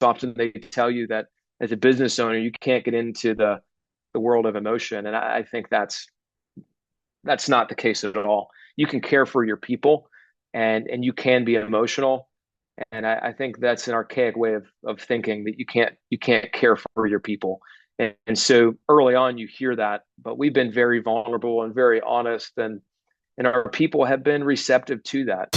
often they tell you that as a business owner, you can't get into the world of emotion. And I think that's not the case at all. You can care for your people and you can be emotional. And I think that's an archaic way of thinking that you can't care for your people. And so early on you hear that, but we've been very vulnerable and very honest and our people have been receptive to that.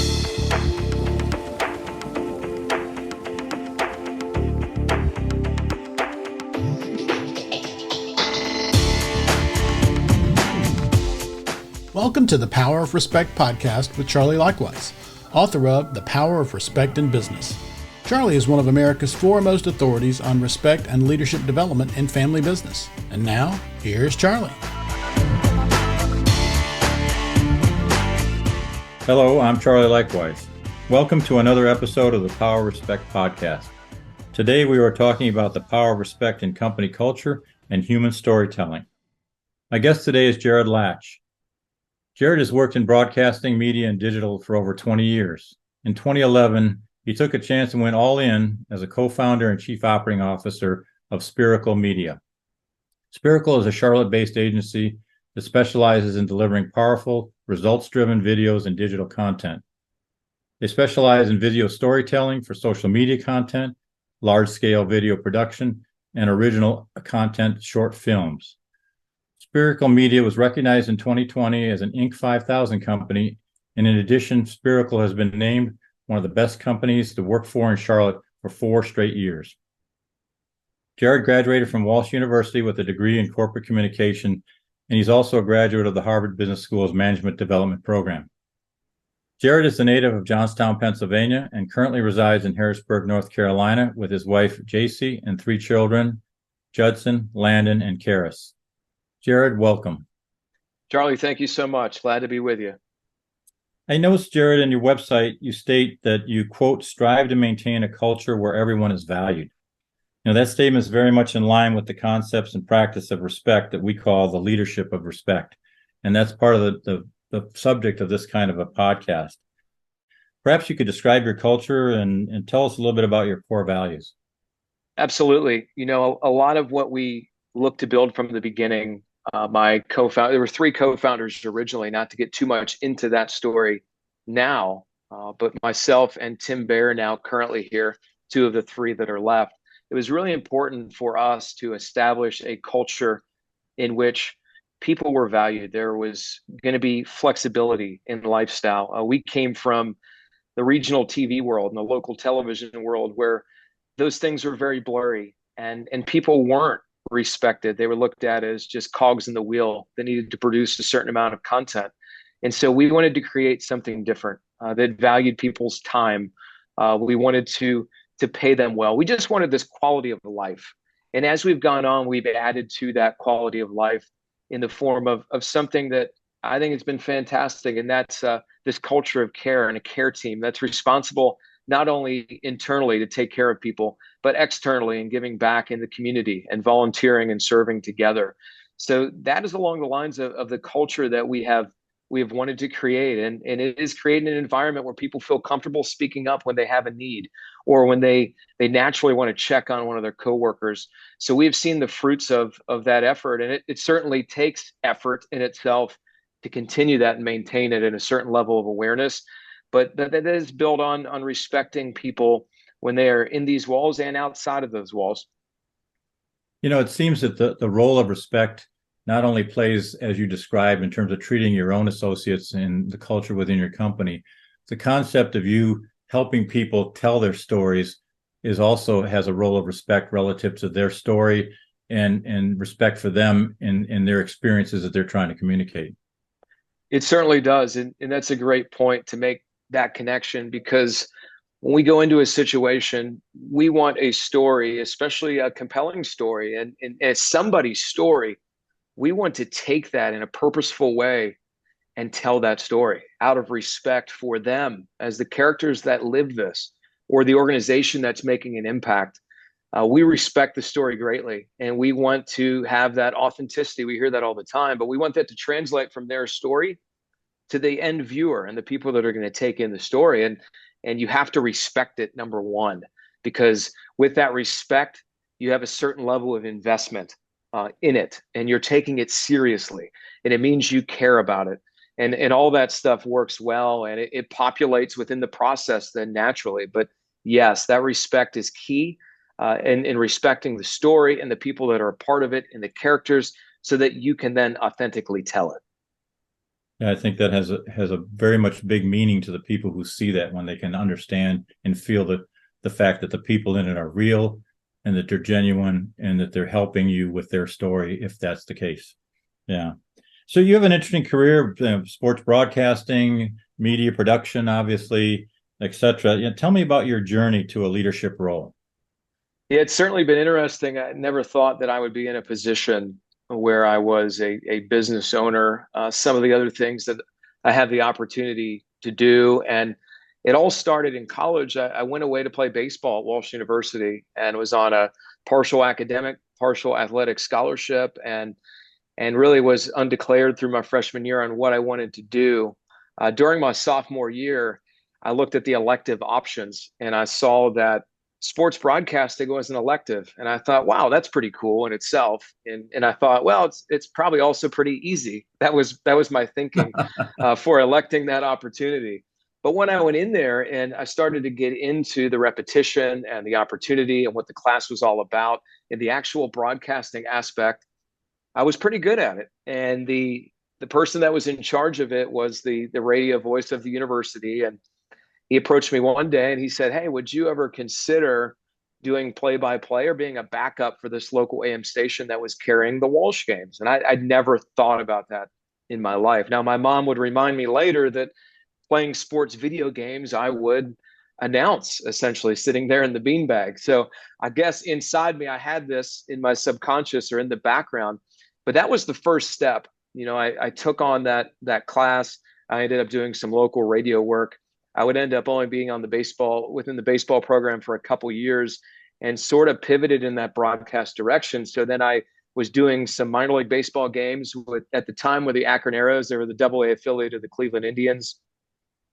Welcome to the Power of Respect podcast with Charlie Likewise, author of The Power of Respect in Business. Charlie is one of America's foremost authorities on respect and leadership development in family business. And now, here's Charlie. Hello, I'm Charlie Likewise. Welcome to another episode of the Power of Respect podcast. Today we are talking about the power of respect in company culture and human storytelling. My guest today is Jarod Latch. Jarod has worked in broadcasting, media, and digital for over 20 years. In 2011, he took a chance and went all in as a co-founder and chief operating officer of Spiracle Media. Spiracle is a Charlotte-based agency that specializes in delivering powerful, results-driven videos and digital content. They specialize in video storytelling for social media content, large-scale video production, and original content short films. Spiracle Media was recognized in 2020 as an Inc. 5000 company, and in addition, Spiracle has been named one of the best companies to work for in Charlotte for 4 straight years. Jarod graduated from Walsh University with a degree in corporate communication, and he's also a graduate of the Harvard Business School's Management Development Program. Jarod is a native of Johnstown, Pennsylvania, and currently resides in Harrisburg, North Carolina, with his wife, Jacy, and 3 children, Judson, Landon, and Karis. Jarod, welcome. Charlie, thank you so much. Glad to be with you. I noticed, Jarod, in your website, you state that you, quote, strive to maintain a culture where everyone is valued. That statement is very much in line with the concepts and practice of respect that we call the leadership of respect. And that's part of the subject of this kind of a podcast. Perhaps you could describe your culture and tell us a little bit about your core values. Absolutely. A lot of what we look to build from the beginning, there were 3 co-founders originally, not to get too much into that story now, but myself and Tim Bear now currently here, 2 of the 3 that are left. It was really important for us to establish a culture in which people were valued. There was going to be flexibility in lifestyle. We came from the regional TV world and the local television world where those things were very blurry and people weren't respected. They were looked at as just cogs in the wheel that needed to produce a certain amount of content. And so we wanted to create something different that valued people's time. We wanted to pay them well. We just wanted this quality of life. And as we've gone on, we've added to that quality of life in the form of something that I think has been fantastic. And that's this culture of care and a care team that's responsible not only internally to take care of people, but externally and giving back in the community and volunteering and serving together. So that is along the lines of the culture that we have wanted to create. And it is creating an environment where people feel comfortable speaking up when they have a need or when they naturally want to check on one of their coworkers. So we've seen the fruits of that effort. And it certainly takes effort in itself to continue that and maintain it in a certain level of awareness. But that is built on respecting people when they are in these walls and outside of those walls. It seems that the role of respect not only plays, as you described, in terms of treating your own associates and the culture within your company, the concept of you helping people tell their stories also has a role of respect relative to their story and respect for them and their experiences that they're trying to communicate. It certainly does. And that's a great point to make that connection, because when we go into a situation, we want a story, especially a compelling story, and as somebody's story, we want to take that in a purposeful way and tell that story out of respect for them as the characters that live this or the organization that's making an impact. We respect the story greatly, and we want to have that authenticity. We hear that all the time, but we want that to translate from their story to the end viewer and the people that are going to take in the story. And you have to respect it, number one. because with that respect, you have a certain level of investment in it, and you're taking it seriously, and it means you care about it, and all that stuff works well, and it populates within the process then naturally. But yes, that respect is key, in respecting the story and the people that are a part of it and the characters, so that you can then authentically tell it. Yeah, I think that has a very much big meaning to the people who see that, when they can understand and feel the fact that the people in it are real and that they're genuine and that they're helping you with their story, if that's the case. Yeah. So you have an interesting career, sports broadcasting, media production, obviously, etc. Tell me about your journey to a leadership role. Yeah, it's certainly been interesting. I never thought that I would be in a position where I was a business owner. Some of the other things that I had the opportunity to do, and it all started in college. I went away to play baseball at Walsh University and was on a partial academic, partial athletic scholarship, and really was undeclared through my freshman year on what I wanted to do. During my sophomore year, I looked at the elective options and I saw that sports broadcasting was an elective, and I thought, wow, that's pretty cool in itself. And I thought, well, it's probably also pretty easy. That was my thinking for electing that opportunity. But when I went in there and I started to get into the repetition and the opportunity and what the class was all about and the actual broadcasting aspect, I was pretty good at it. And the person that was in charge of it was the radio voice of the university, and he approached me one day and he said, "Hey, would you ever consider doing play by play or being a backup for this local AM station that was carrying the Walsh games?" And I'd never thought about that in my life. Now, my mom would remind me later that playing sports video games, I would announce, essentially sitting there in the beanbag. So I guess inside me, I had this in my subconscious or in the background, but that was the first step. I took on that class. I ended up doing some local radio work. I would end up only being on within the baseball program for a couple years, and sort of pivoted in that broadcast direction. So then I was doing some minor league baseball games at the time with the Akron Arrows. They were the AA affiliate of the Cleveland Indians.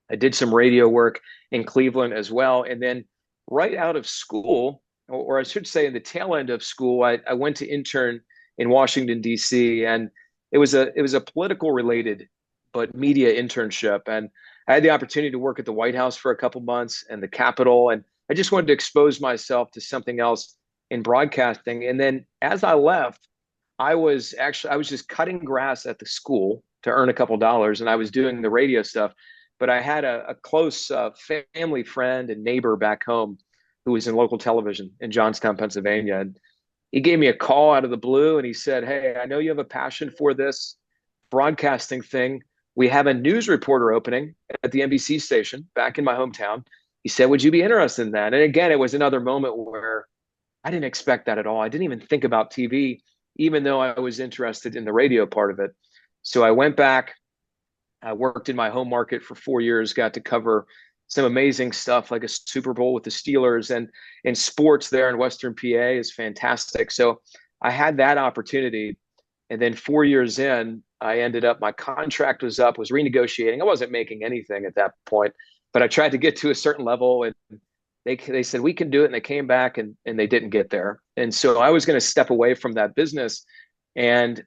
I did some radio work in Cleveland as well. And then right out of school, or I should say in the tail end of school, I went to intern in Washington, D.C. And it was a political related but media internship. And I had the opportunity to work at the White House for a couple months and the Capitol. And I just wanted to expose myself to something else in broadcasting. And then as I left, I was just cutting grass at the school to earn a couple dollars, and I was doing the radio stuff. But I had a close family friend and neighbor back home who was in local television in Johnstown, Pennsylvania. And he gave me a call out of the blue and he said, "Hey, I know you have a passion for this broadcasting thing. We have a news reporter opening at the NBC station back in my hometown." He said, "Would you be interested in that?" And again, it was another moment where I didn't expect that at all. I didn't even think about TV, even though I was interested in the radio part of it. So I went back. I worked in my home market for 4 years, got to cover some amazing stuff like a Super Bowl with the Steelers, and sports there in Western PA is fantastic. So I had that opportunity. And then 4 years in, I ended up, my contract was up, was renegotiating. I wasn't making anything at that point, but I tried to get to a certain level, and they said, "We can do it." And they came back and they didn't get there. And so I was going to step away from that business. And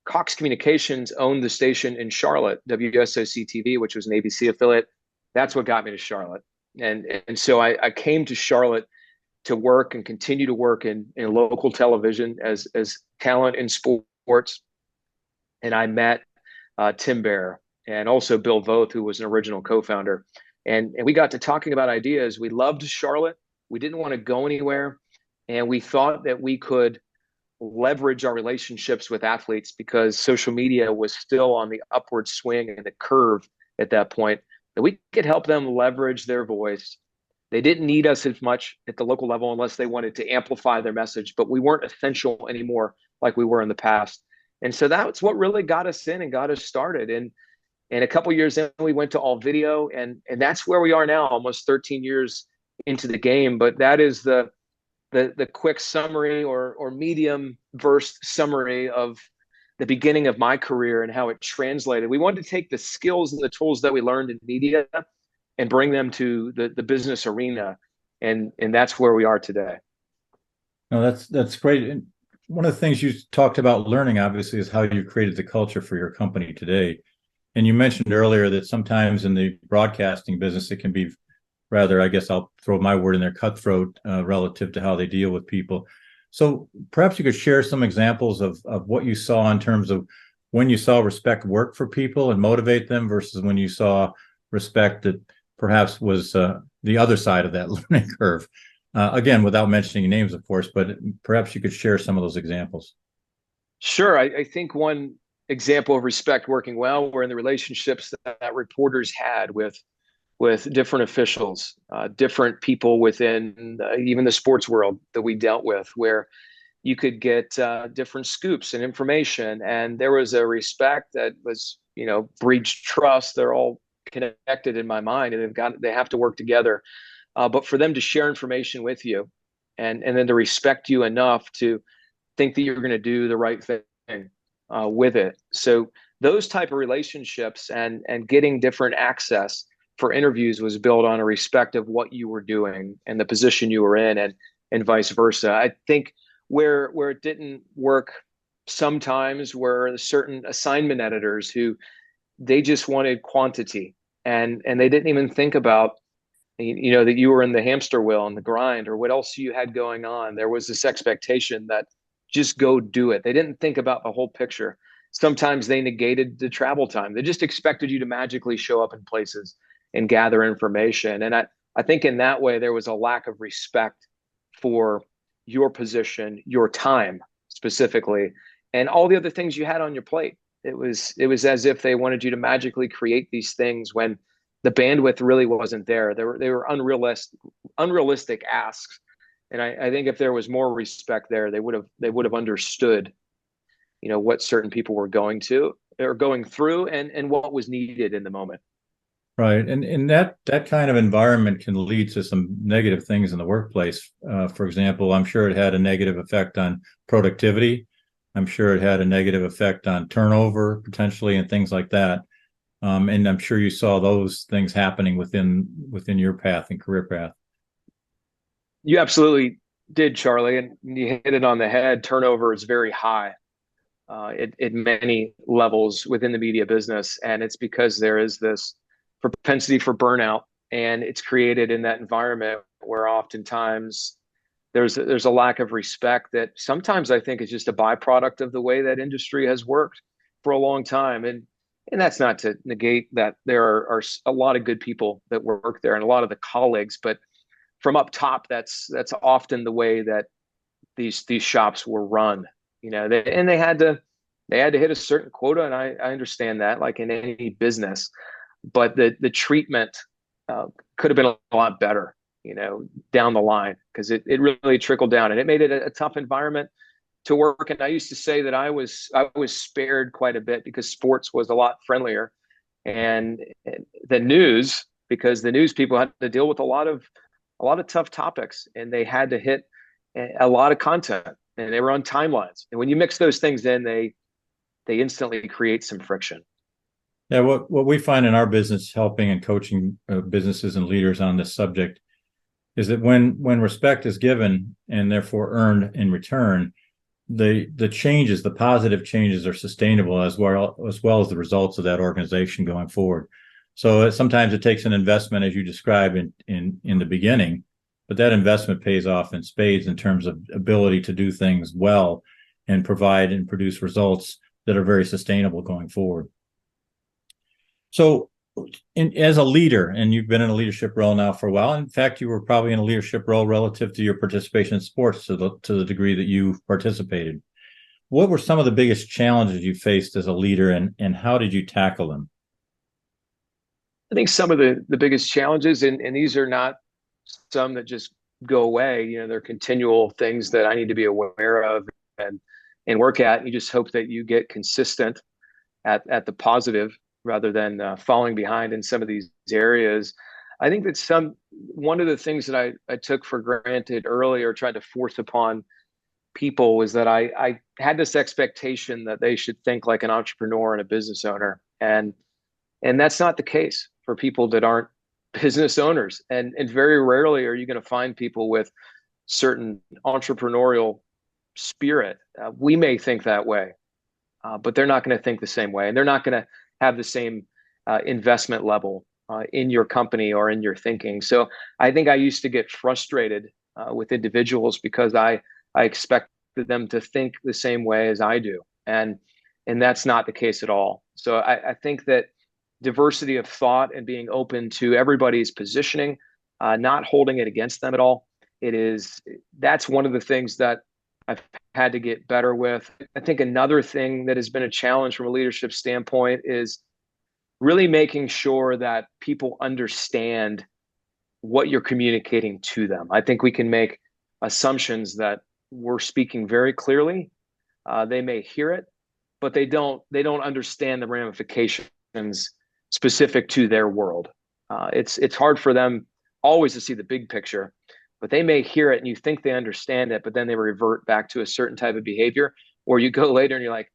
Cox Communications owned the station in Charlotte, WSOC TV, which was an ABC affiliate. That's what got me to Charlotte. And so I came to Charlotte to work and continue to work in local television as talent in sports. And I met Tim Bear and also Bill Voth, who was an original co-founder. And we got to talking about ideas. We loved Charlotte. We didn't want to go anywhere. And we thought that we could leverage our relationships with athletes, because social media was still on the upward swing and the curve at that point, that we could help them leverage their voice. They didn't need us as much at the local level unless they wanted to amplify their message, but we weren't essential anymore like we were in the past. And so that's what really got us in and got us started. And a couple years in, we went to all video, and that's where we are now, almost 13 years into the game. But that is the quick summary or medium verse summary of the beginning of my career and how it translated. We wanted to take the skills and the tools that we learned in media and bring them to the business arena. and that's where we are today. No, that's great. And one of the things you talked about learning, obviously, is how you created the culture for your company today. And you mentioned earlier that sometimes in the broadcasting business, it can be rather, I guess I'll throw my word in there, cutthroat relative to how they deal with people. So perhaps you could share some examples of what you saw in terms of when you saw respect work for people and motivate them versus when you saw respect that perhaps was the other side of that learning curve. Again, without mentioning names, of course, but perhaps you could share some of those examples. Sure. I think one example of respect working well were in the relationships that reporters had with different officials, different people within even the sports world that we dealt with, where you could get different scoops and information, and there was a respect that was, breached trust. They're all connected in my mind, and they have to work together. But for them to share information with you, and then to respect you enough to think that you're going to do the right thing with it. So those type of relationships and getting different access for interviews was built on a respect of what you were doing and the position you were in, and vice versa. I think where it didn't work sometimes were certain assignment editors who they just wanted quantity, and they didn't even think about that you were in the hamster wheel and the grind or what else you had going on. There was this expectation that just go do it. They didn't think about the whole picture. Sometimes they negated the travel time. They just expected you to magically show up in places and gather information. And I think in that way, there was a lack of respect for your position, your time specifically, and all the other things you had on your plate. It was as if they wanted you to magically create these things when the bandwidth really wasn't there. They were unrealistic asks. And I think if there was more respect there, they would have understood, what certain people were going through and what was needed in the moment. Right. And that kind of environment can lead to some negative things in the workplace. For example, I'm sure it had a negative effect on productivity. I'm sure it had a negative effect on turnover potentially and things like that. And I'm sure you saw those things happening within your path and career path. You absolutely did, Charlie, and you hit it on the head. Turnover is very high at many levels within the media business, and it's because there is this propensity for burnout, and it's created in that environment where oftentimes there's a lack of respect that sometimes I think is just a byproduct of the way that industry has worked for a long time. And that's not to negate that there are a lot of good people that work there and a lot of the colleagues, but from up top, that's often the way that these shops were run. And they had to hit a certain quota, and I understand that, like in any business, but the treatment could have been a lot better, down the line, because it really trickled down, and it made it a tough environment to work. And I used to say that I was spared quite a bit because sports was a lot friendlier, and the news, because the news people had to deal with a lot of tough topics, and they had to hit a lot of content, and they were on timelines. And when you mix those things in, they instantly create some friction. Yeah, what we find in our business, helping and coaching businesses and leaders on this subject, is that when respect is given and therefore earned in return, the changes, the positive changes, are sustainable as well as the results of that organization going forward. So sometimes it takes an investment, as you described in the beginning, but that investment pays off in spades in terms of ability to do things well and provide and produce results that are very sustainable going forward. So as a leader, and you've been in a leadership role now for a while, in fact, you were probably in a leadership role relative to your participation in sports to the degree that you participated. What were some of the biggest challenges you faced as a leader, and how did you tackle them? I think some of the biggest challenges, and these are not some that just go away. They're continual things that I need to be aware of and work at. And you just hope that you get consistent at the positive rather than falling behind in some of these areas. I think that one of the things that I took for granted earlier, tried to force upon people, was that I had this expectation that they should think like an entrepreneur and a business owner. And that's not the case for people that aren't business owners. And very rarely are you going to find people with certain entrepreneurial spirit. We may think that way, but they're not going to think the same way. And they're not going to have the same investment level in your company or in your thinking. So I think I used to get frustrated with individuals because I expected them to think the same way as I do. And that's not the case at all. So I think that diversity of thought and being open to everybody's positioning, not holding it against them at all. That's one of the things that I've had to get better with. I think another thing that has been a challenge from a leadership standpoint is really making sure that people understand what you're communicating to them. I think we can make assumptions that we're speaking very clearly. They may hear it, but they don't understand the ramifications specific to their world. It's hard for them always to see the big picture, but they may hear it and you think they understand it, but then they revert back to a certain type of behavior. Or you go later and you're like,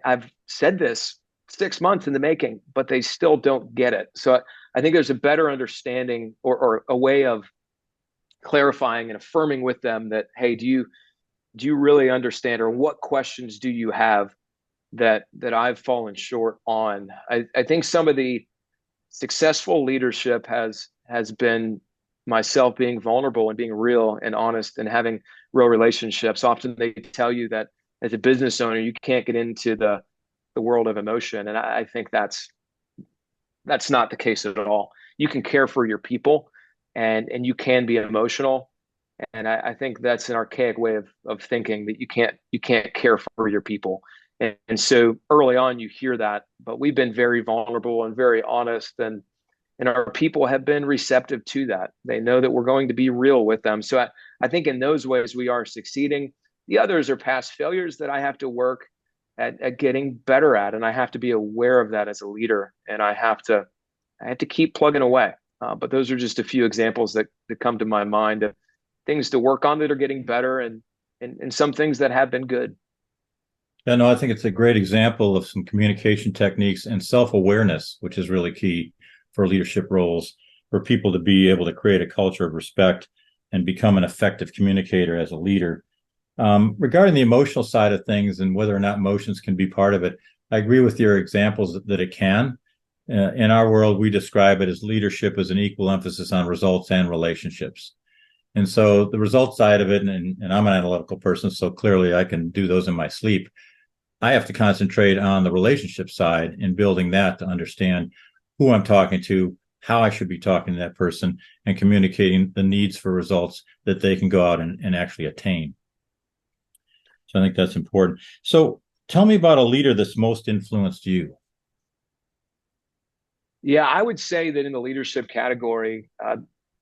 I've said this 6 months in the making, but they still don't get it. So I think there's a better understanding or a way of clarifying and affirming with them that, hey, do you really understand, or what questions do you have that I've fallen short on? I think some of the successful leadership has been myself being vulnerable and being real and honest and having real relationships. Often they tell you that as a business owner, you can't get into the world of emotion. And I think that's not the case at all. You can care for your people and you can be emotional. And I think that's an archaic way of thinking, that you can't care for your people. And so early on you hear that, but we've been very vulnerable and very honest, and our people have been receptive to that. They know that we're going to be real with them. So I think in those ways we are succeeding. The others are past failures that I have to work at getting better at, and I have to be aware of that as a leader, and I have to keep plugging away. But those are just a few examples that come to my mind of things to work on that are getting better, and some things that have been good. Yeah, no, I think it's a great example of some communication techniques and self-awareness, which is really key for leadership roles, for people to be able to create a culture of respect and become an effective communicator as a leader. Regarding the emotional side of things and whether or not emotions can be part of it, I agree with your examples that it can. In our world, we describe it as leadership as an equal emphasis on results and relationships. And so the results side of it, and I'm an analytical person, so clearly I can do those in my sleep. I have to concentrate on the relationship side and building that to understand who I'm talking to, how I should be talking to that person, and communicating the needs for results that they can go out and actually attain. So I think that's important. So tell me about a leader that's most influenced you. Yeah, I would say that in the leadership category,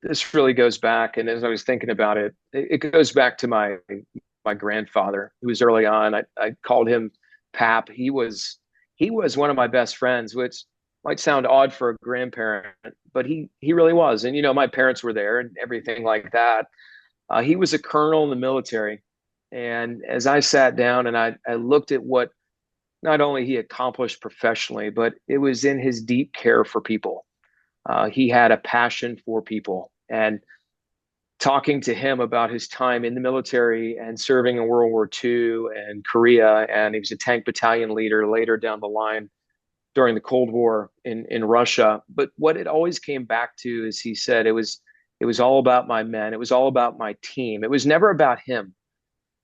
this really goes back, and as I was thinking about it, it goes back to my grandfather, who was early on. I called him Pap. He was one of my best friends, which might sound odd for a grandparent, but he really was. And my parents were there and everything like that. He was a colonel in the military, and as I sat down and I looked at what not only he accomplished professionally, but it was in his deep care for people. He had a passion for people, and talking to him about his time in the military and serving in World War II and Korea, and he was a tank battalion leader later down the line during the Cold War in Russia. But what it always came back to is, he said, it was all about my men. It was all about my team. It was never about him.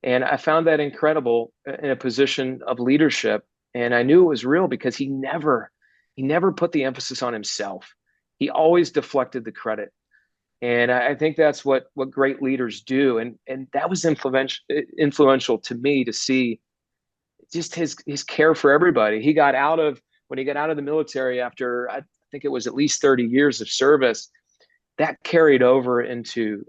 And I found that incredible in a position of leadership. And I knew it was real because he never put the emphasis on himself. He always deflected the credit. And I think that's what great leaders do. And that was influential to me, to see just his care for everybody. When he got out of the military after, I think it was at least 30 years of service, that carried over into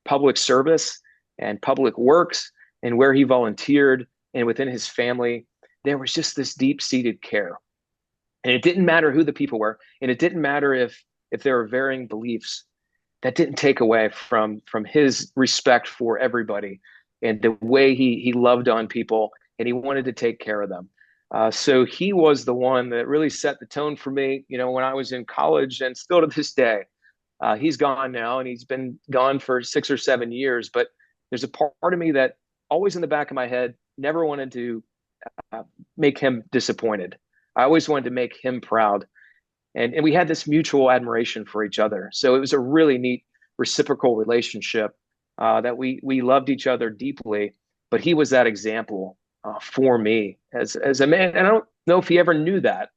public service and public works, and where he volunteered and within his family. There was just this deep-seated care. And it didn't matter who the people were, and it didn't matter if there were varying beliefs. That didn't take away from his respect for everybody and the way he loved on people, and he wanted to take care of them. So he was the one that really set the tone for me, when I was in college and still to this day. He's gone now, and he's been gone for 6 or 7 years. But there's a part of me that always in the back of my head never wanted to uh, make him disappointed. I always wanted to make him proud, and we had this mutual admiration for each other. So it was a really neat reciprocal relationship that we loved each other deeply. But he was that example for me as a man, and I don't know if he ever knew that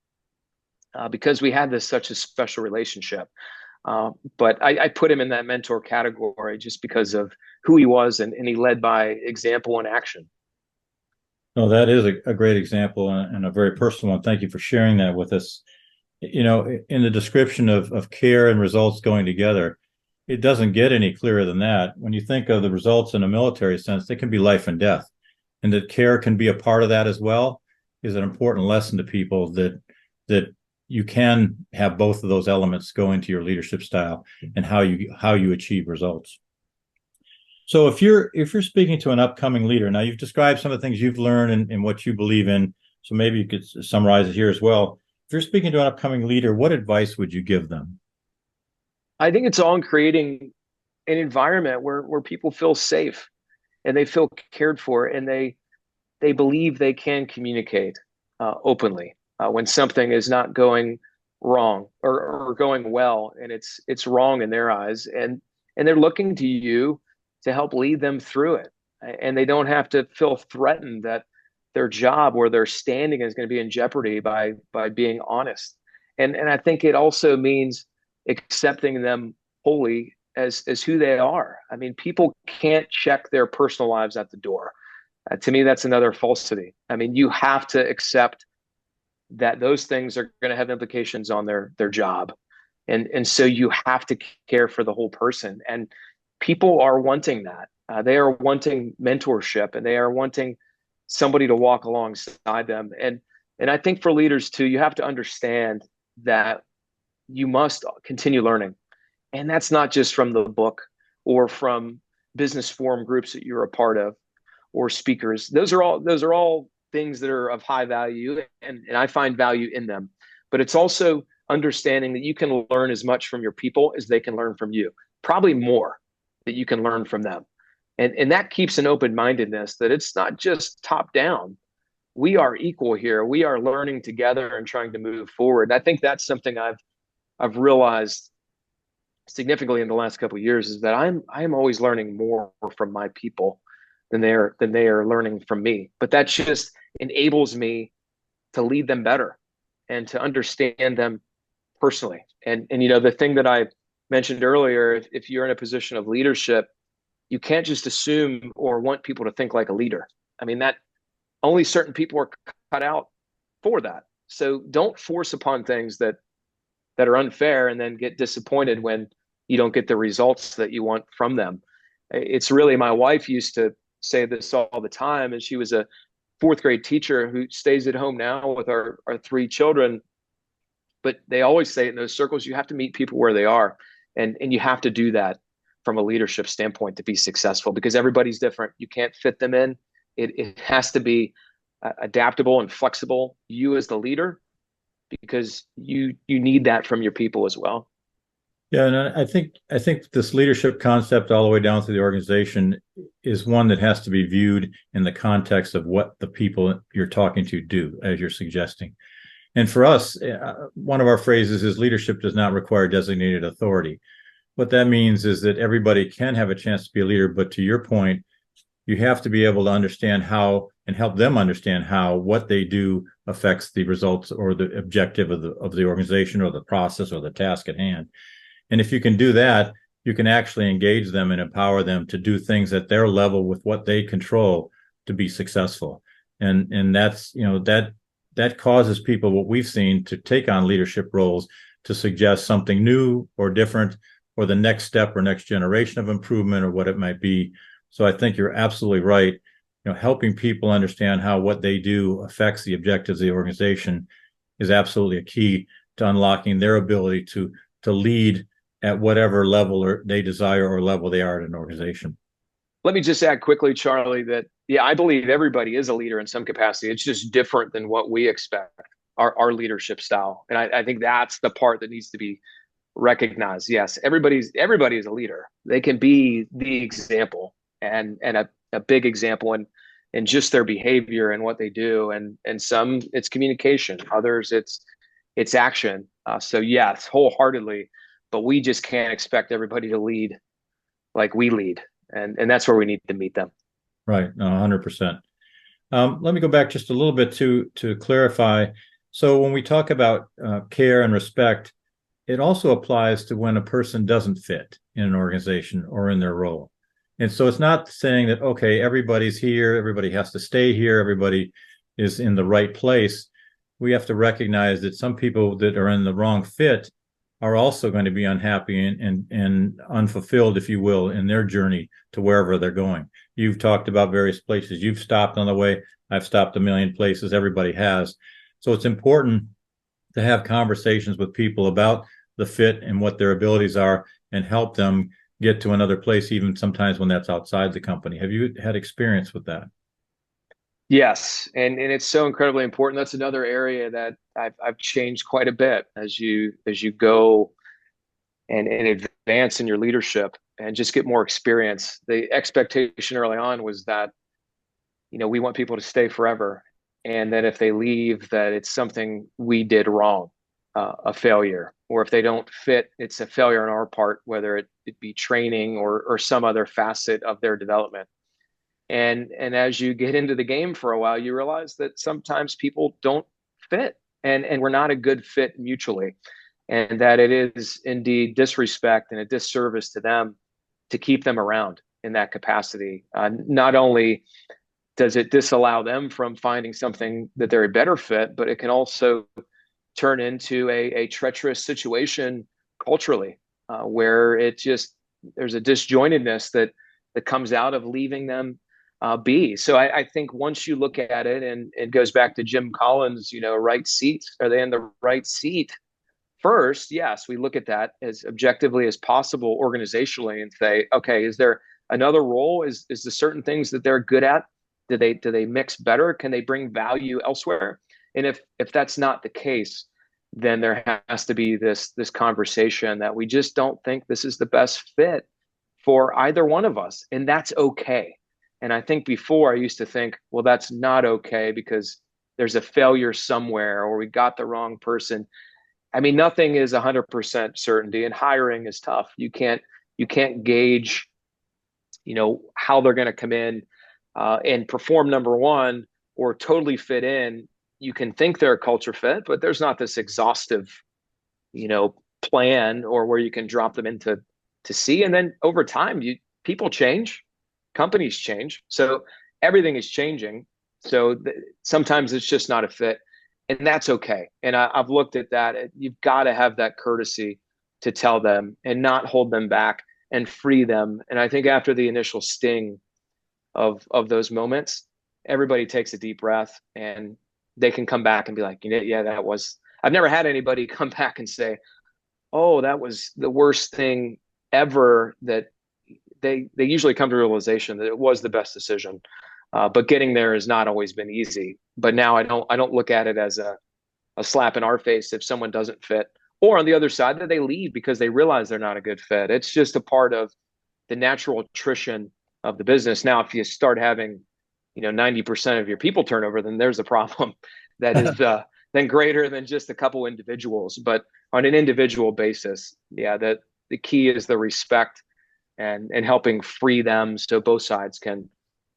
because we had this such a special relationship. But I put him in that mentor category just because of who he was, and he led by example and action. No, that is a great example and a very personal one. Thank you for sharing that with us. In the description of care and results going together, it doesn't get any clearer than that. When you think of the results in a military sense, they can be life and death, and that care can be a part of that as well is an important lesson to people that you can have both of those elements go into your leadership style and how you achieve results. So if you're speaking to an upcoming leader, now you've described some of the things you've learned and what you believe in, so maybe you could summarize it here as well. If you're speaking to an upcoming leader, what advice would you give them? I think it's all in creating an environment where people feel safe and they feel cared for, and they believe they can communicate openly when something is not going wrong or going well, and it's wrong in their eyes, and they're looking to you to help lead them through it, and they don't have to feel threatened that their job or their standing is going to be in jeopardy by being honest. And I think it also means accepting them wholly as who they are. I mean, people can't check their personal lives at the door. To me, that's another falsity. I mean, you have to accept that those things are going to have implications on their job, and so you have to care for the whole person. And people are wanting that. They are wanting mentorship, and they are wanting somebody to walk alongside them. And I think for leaders too, you have to understand that you must continue learning, and that's not just from the book or from business forum groups that you're a part of or speakers. Those are all things that are of high value, and I find value in them. But it's also understanding that you can learn as much from your people as they can learn from you, probably more that you can learn from them. And that keeps an open-mindedness that it's not just top down. We are equal here. We are learning together and trying to move forward. I think that's something I've realized significantly in the last couple of years, is that I'm always learning more from my people than they are learning from me. But that just enables me to lead them better and to understand them personally. And the thing that I mentioned earlier, if you're in a position of leadership, you can't just assume or want people to think like a leader. I mean, that only certain people are cut out for that. So don't force upon things that are unfair and then get disappointed when you don't get the results that you want from them. It's really, my wife used to say this all the time, and she was a fourth grade teacher who stays at home now with our three children. But they always say in those circles, you have to meet people where they are, and you have to do that from a leadership standpoint to be successful, because everybody's different. You can't fit them in. It has to be adaptable and flexible, you as the leader, because you need that from your people as well. Yeah, and I think this leadership concept all the way down through the organization is one that has to be viewed in the context of what the people you're talking to do, as you're suggesting. And for us, one of our phrases is leadership does not require designated authority. What that means is that everybody can have a chance to be a leader, but to your point, you have to be able to understand how and help them understand how what they do affects the results or the objective of the organization or the process or the task at hand. And if you can do that, you can actually engage them and empower them to do things at their level with what they control to be successful. And that's, that causes people, what we've seen, to take on leadership roles to suggest something new or different, or the next step or next generation of improvement, or what it might be. So I think you're absolutely right. Helping people understand how what they do affects the objectives of the organization is absolutely a key to unlocking their ability to lead at whatever level they desire or level they are at an organization. Let me just add quickly, Charlie, that Yeah, I believe everybody is a leader in some capacity. It's just different than what we expect, our leadership style. And I think that's the part that needs to be recognized. Yes, everybody is a leader. They can be the example and a big example in just their behavior and what they do. And some it's communication, others it's action. So yes, wholeheartedly, but we just can't expect everybody to lead like we lead. And that's where we need to meet them. Right, 100%. Let me go back just a little bit to clarify. So when we talk about care and respect, it also applies to when a person doesn't fit in an organization or in their role. And so it's not saying that, okay, everybody's here, everybody has to stay here, everybody is in the right place. We have to recognize that some people that are in the wrong fit are also going to be unhappy and unfulfilled, if you will, in their journey to wherever they're going. You've talked about various places you've stopped on the way. I've stopped a million places. Everybody has. So it's important to have conversations with people about the fit and what their abilities are and help them get to another place, even sometimes when that's outside the company. Have you had experience with that? Yes, and it's so incredibly important. That's another area that I've changed quite a bit as you go and advance in your leadership and just get more experience. The expectation early on was that, we want people to stay forever, and that if they leave, that it's something we did wrong, a failure, or if they don't fit, it's a failure on our part, whether it be training or some other facet of their development. And as you get into the game for a while, you realize that sometimes people don't fit, and we're not a good fit mutually, and that it is indeed disrespect and a disservice to them to keep them around in that capacity. Not only does it disallow them from finding something that they're a better fit, but it can also turn into a treacherous situation culturally, where there's a disjointedness that comes out of leaving them be. So I think once you look at it, and it goes back to Jim Collins, right seats, are they in the right seat? First, yes, we look at that as objectively as possible organizationally and say, okay, is there another role? Is there certain things that they're good at? Do they mix better? Can they bring value elsewhere? And if that's not the case, then there has to be this conversation that we just don't think this is the best fit for either one of us, and that's okay. And I think before I used to think, well, that's not okay because there's a failure somewhere or we got the wrong person. I mean, nothing is 100% certainty, and hiring is tough. You can't gauge, how they're going to come in and perform number one or totally fit in. You can think they're a culture fit, but there's not this exhaustive, plan or where you can drop them into to see. And then over time, people change, companies change, so everything is changing. So sometimes it's just not a fit, and that's okay. And I've looked at that. You've got to have that courtesy to tell them and not hold them back and free them. And I think after the initial sting of those moments, everybody takes a deep breath and they can come back and be like, yeah, that was. I've never had anybody come back and say, "Oh, that was the worst thing ever." That they usually come to realization that it was the best decision. But getting there has not always been easy. But now I don't look at it as a slap in our face if someone doesn't fit, or on the other side that they leave because they realize they're not a good fit. It's just a part of the natural attrition of the business. Now, if you start having 90% of your people turnover, then there's a problem that is then greater than just a couple individuals. But on an individual basis, yeah, that the key is the respect and helping free them so both sides can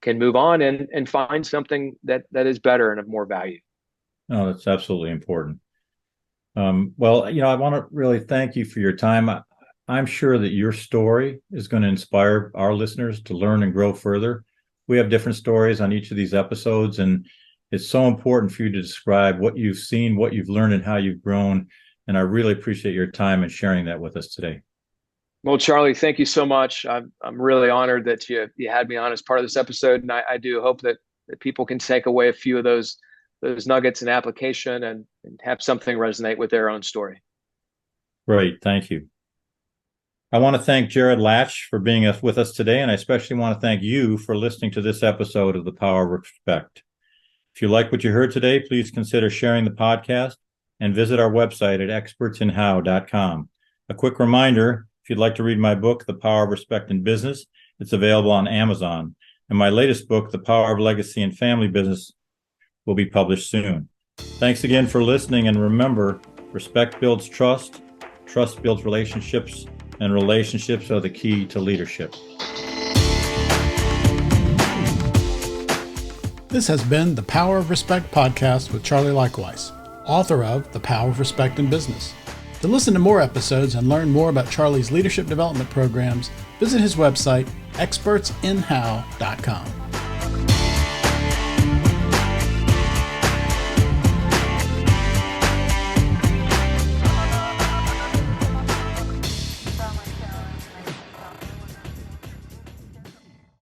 move on and find something that is better and of more value. No, that's absolutely important. Well, I want to really thank you for your time. I'm sure that your story is going to inspire our listeners to learn and grow further. We have different stories on each of these episodes, and it's so important for you to describe what you've seen, what you've learned, and how you've grown. And I really appreciate your time and sharing that with us today. Well, Charlie, thank you so much. I'm really honored that you had me on as part of this episode, and I do hope that people can take away a few of those nuggets in application and have something resonate with their own story. Great. Thank you. I want to thank Jarod Latch for being with us today, and I especially want to thank you for listening to this episode of The Power of Respect. If you like what you heard today, please consider sharing the podcast and visit our website at expertsinhow.com. A quick reminder, if you'd like to read my book, The Power of Respect in Business, it's available on Amazon. And my latest book, The Power of Legacy and Family Business, will be published soon. Thanks again for listening, and remember, respect builds trust, trust builds relationships, and relationships are the key to leadership. This has been the Power of Respect podcast with Charlie Likewise, author of The Power of Respect in Business. To listen to more episodes and learn more about Charlie's leadership development programs, visit his website, expertsinhow.com.